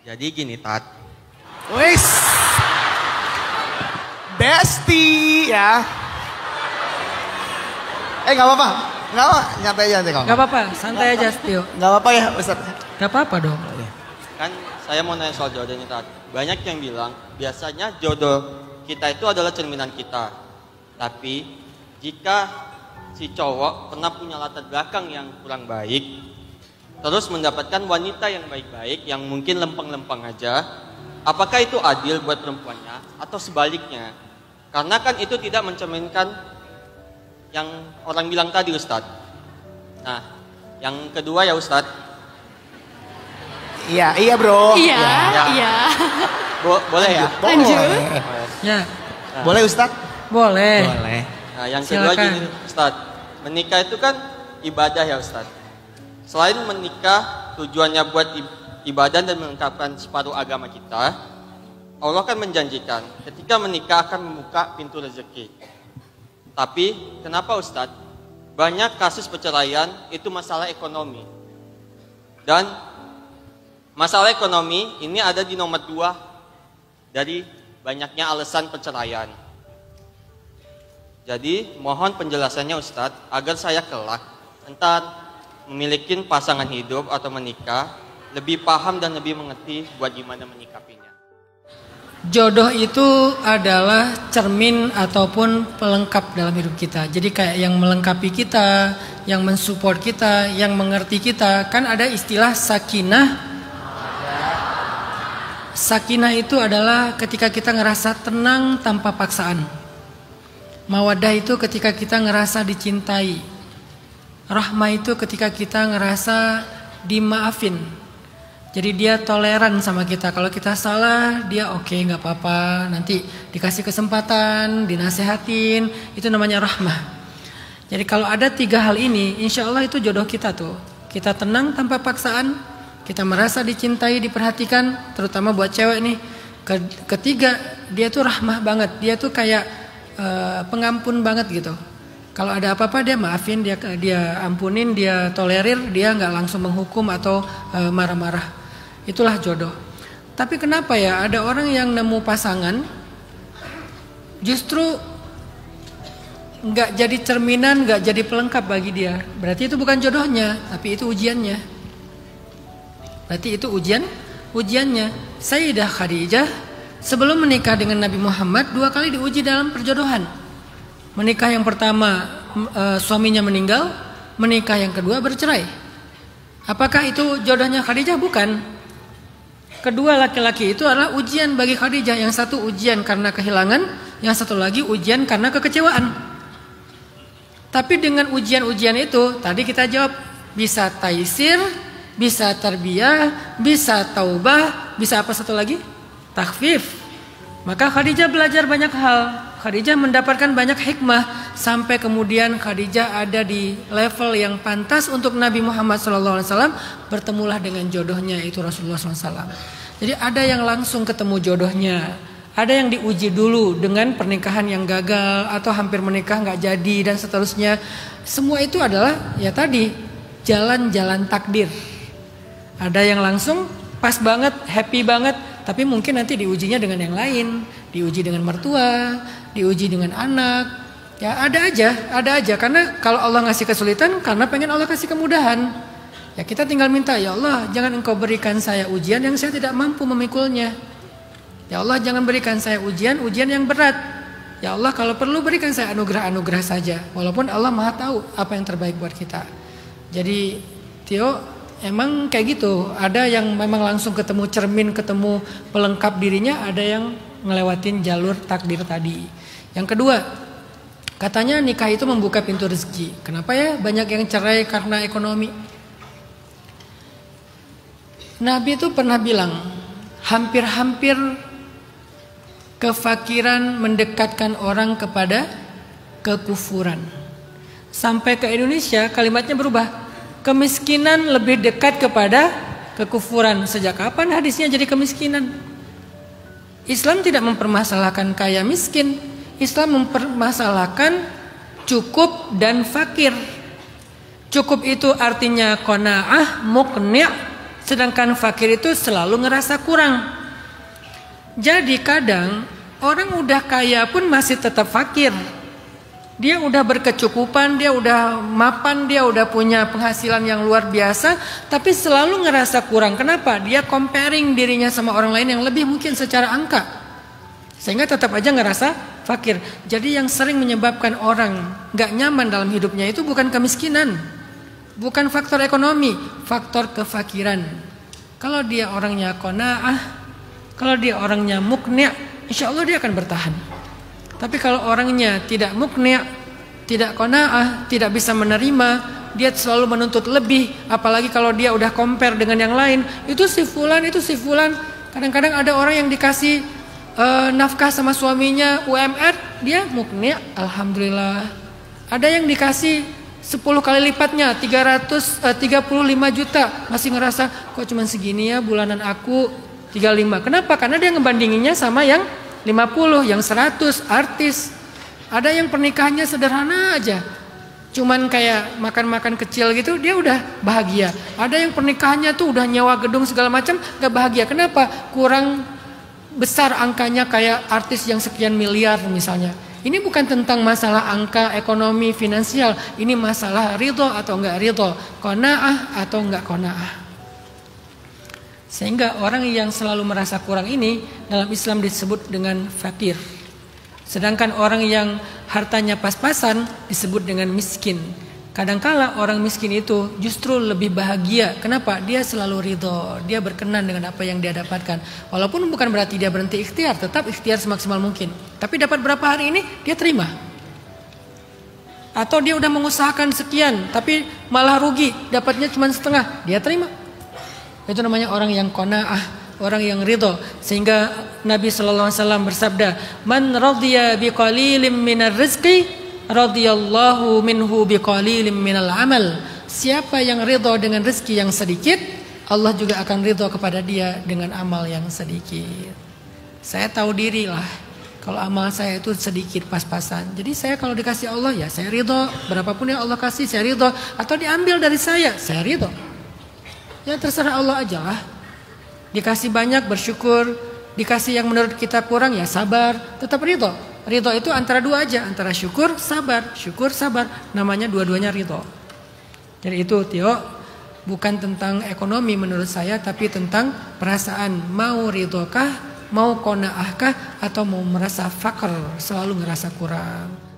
Jadi gini Tat. Wis. Besti ya. Gak apa-apa. Gak apa, nyantai aja nanti kok. Gak apa-apa, santai aja Tio. Gak apa-apa ya Ustaz. Gak apa-apa dong. Kan saya mau nanya soal jodoh ini Tat. Banyak yang bilang biasanya jodoh kita itu adalah cerminan kita. Tapi jika si cowok pernah punya latar belakang yang kurang baik, terus mendapatkan wanita yang baik-baik, yang mungkin lempeng-lempeng aja, apakah itu adil buat perempuannya atau sebaliknya? Karena kan itu tidak mencerminkan yang orang bilang tadi Ustadz. Nah, yang kedua ya Ustadz. Iya bro. Iya. Boleh ya? Lanjut. Ya. Nah, Boleh Ustadz? Boleh. Nah, yang kedua Silakan. gini Ustadz. Menikah itu kan ibadah ya Ustadz. Selain menikah tujuannya buat ibadah dan melengkapkan separuh agama kita, Allah kan menjanjikan ketika menikah akan membuka pintu rezeki. Tapi kenapa Ustadz? Banyak kasus perceraian itu masalah ekonomi. Dan masalah ekonomi ini ada di nomor 2 dari banyaknya alasan perceraian. Jadi mohon penjelasannya Ustadz agar saya kelak entar memiliki pasangan hidup atau menikah lebih paham dan lebih mengerti buat gimana menyikapinya. Jodoh itu adalah cermin ataupun pelengkap dalam hidup kita. Jadi kayak yang melengkapi kita, yang mensupport kita, yang mengerti kita. Kan ada istilah sakinah. Sakinah itu adalah ketika kita ngerasa tenang tanpa paksaan. Mawaddah itu ketika kita ngerasa dicintai. Rahmah itu ketika kita ngerasa dimaafin. Jadi dia toleran sama kita. Kalau kita salah, dia oke, nggak apa-apa. Nanti dikasih kesempatan, dinasehatin. Itu namanya rahmah. Jadi kalau ada 3 hal ini, insya Allah itu jodoh kita tuh. Kita tenang tanpa paksaan. Kita merasa dicintai, diperhatikan. Terutama buat cewek nih. Ketiga, dia tuh rahmah banget. Dia tuh kayak pengampun banget gitu. Kalau ada apa-apa dia maafin, dia ampunin, dia tolerir, dia nggak langsung menghukum atau marah-marah. Itulah jodoh. Tapi kenapa ya ada orang yang nemu pasangan justru nggak jadi cerminan, nggak jadi pelengkap bagi dia. Berarti itu bukan jodohnya, tapi itu ujiannya. Berarti itu ujiannya. Sayyidah Khadijah sebelum menikah dengan Nabi Muhammad 2 kali diuji dalam perjodohan. Menikah yang pertama suaminya meninggal, menikah yang kedua bercerai. Apakah itu jodohnya Khadijah? Bukan. Kedua laki-laki itu adalah ujian bagi Khadijah. Yang satu ujian karena kehilangan, yang satu lagi ujian karena kekecewaan. Tapi dengan ujian-ujian itu, tadi kita jawab, bisa taisir, bisa tarbiyah, bisa taubah, bisa apa satu lagi? Takhfif. Maka Khadijah belajar banyak hal. Khadijah mendapatkan banyak hikmah sampai kemudian Khadijah ada di level yang pantas untuk Nabi Muhammad SAW. Bertemulah dengan jodohnya itu Rasulullah SAW. Jadi ada yang langsung ketemu jodohnya, ada yang diuji dulu dengan pernikahan yang gagal atau hampir menikah nggak jadi dan seterusnya. Semua itu adalah ya tadi jalan-jalan takdir. Ada yang langsung pas banget, happy banget. Tapi mungkin nanti diujinya dengan yang lain, diuji dengan mertua, diuji dengan anak. Ya ada aja. Karena kalau Allah ngasih kesulitan, karena pengen Allah kasih kemudahan. Ya kita tinggal minta, ya Allah jangan engkau berikan saya ujian yang saya tidak mampu memikulnya. Ya Allah jangan berikan saya ujian yang berat. Ya Allah kalau perlu berikan saya anugerah-anugerah saja. Walaupun Allah maha tahu apa yang terbaik buat kita. Jadi Tio, emang kayak gitu. Ada yang memang langsung ketemu cermin, ketemu pelengkap dirinya. Ada yang ngelewatin jalur takdir tadi. Yang kedua, katanya nikah itu membuka pintu rezeki. Kenapa ya banyak yang cerai karena ekonomi? Nabi itu pernah bilang, hampir-hampir kefakiran mendekatkan orang kepada kekufuran. Sampai ke Indonesia kalimatnya berubah. Kemiskinan lebih dekat kepada kekufuran. Sejak kapan hadisnya jadi kemiskinan? Islam tidak mempermasalahkan kaya miskin. Islam mempermasalahkan cukup dan fakir. Cukup itu artinya qanaah, muqni', Sedangkan fakir itu selalu ngerasa kurang. Jadi kadang orang udah kaya pun masih tetap fakir. Dia udah berkecukupan, dia udah mapan, dia udah punya penghasilan yang luar biasa, tapi selalu ngerasa kurang. Kenapa? Dia comparing dirinya sama orang lain yang lebih mungkin secara angka, sehingga tetap aja ngerasa fakir. Jadi yang sering menyebabkan orang gak nyaman dalam hidupnya itu bukan kemiskinan, bukan faktor ekonomi, faktor kefakiran. Kalau dia orangnya qanaah, kalau dia orangnya muqni', insya Allah dia akan bertahan. Tapi kalau orangnya tidak muqni', tidak qanaah, tidak bisa menerima, dia selalu menuntut lebih, apalagi kalau dia udah compare dengan yang lain, itu si fulan. Kadang-kadang ada orang yang dikasih nafkah sama suaminya UMR, dia muqni', alhamdulillah. Ada yang dikasih 10 kali lipatnya, 35 juta, masih ngerasa kok cuma segini ya bulanan aku 35. Kenapa? Karena dia ngebandinginnya sama yang 50, yang 100, artis. Ada yang pernikahannya sederhana aja, cuman kayak makan-makan kecil gitu, dia udah bahagia. Ada yang pernikahannya tuh udah nyewa gedung segala macam, gak bahagia. Kenapa? Kurang besar angkanya kayak artis yang sekian miliar misalnya. Ini bukan tentang masalah angka, ekonomi, finansial. Ini masalah ridho atau enggak ridho, qanaah atau enggak qanaah. Sehingga orang yang selalu merasa kurang ini dalam Islam disebut dengan fakir. Sedangkan orang yang hartanya pas-pasan disebut dengan miskin. Kadangkala orang miskin itu justru lebih bahagia. Kenapa? Dia selalu ridho, dia berkenan dengan apa yang dia dapatkan. Walaupun bukan berarti dia berhenti ikhtiar, tetap ikhtiar semaksimal mungkin. Tapi dapat berapa hari ini dia terima. Atau dia udah mengusahakan sekian tapi malah rugi, dapatnya cuma setengah, dia terima. Itu namanya orang yang qanaah, orang yang ridho. Sehingga Nabi SAW bersabda, "Man radhiya biqalilin minar rizqi, radhiyallahu minhu biqalilin minal amal." Siapa yang ridho dengan rezeki yang sedikit, Allah juga akan ridho kepada dia dengan amal yang sedikit. Saya tahu diri lah, kalau amal saya itu sedikit pas-pasan. Jadi saya kalau dikasih Allah ya saya ridho, berapapun yang Allah kasih saya ridho. Atau diambil dari saya ridho. Ya terserah Allah aja lah. Dikasih banyak bersyukur, dikasih yang menurut kita kurang ya sabar, tetap ridho. Ridho itu antara dua aja, antara syukur sabar, namanya dua-duanya ridho. Jadi itu Tio, bukan tentang ekonomi menurut saya, tapi tentang perasaan mau ridho kah, mau qanaah kah, atau mau merasa fakir, selalu ngerasa kurang.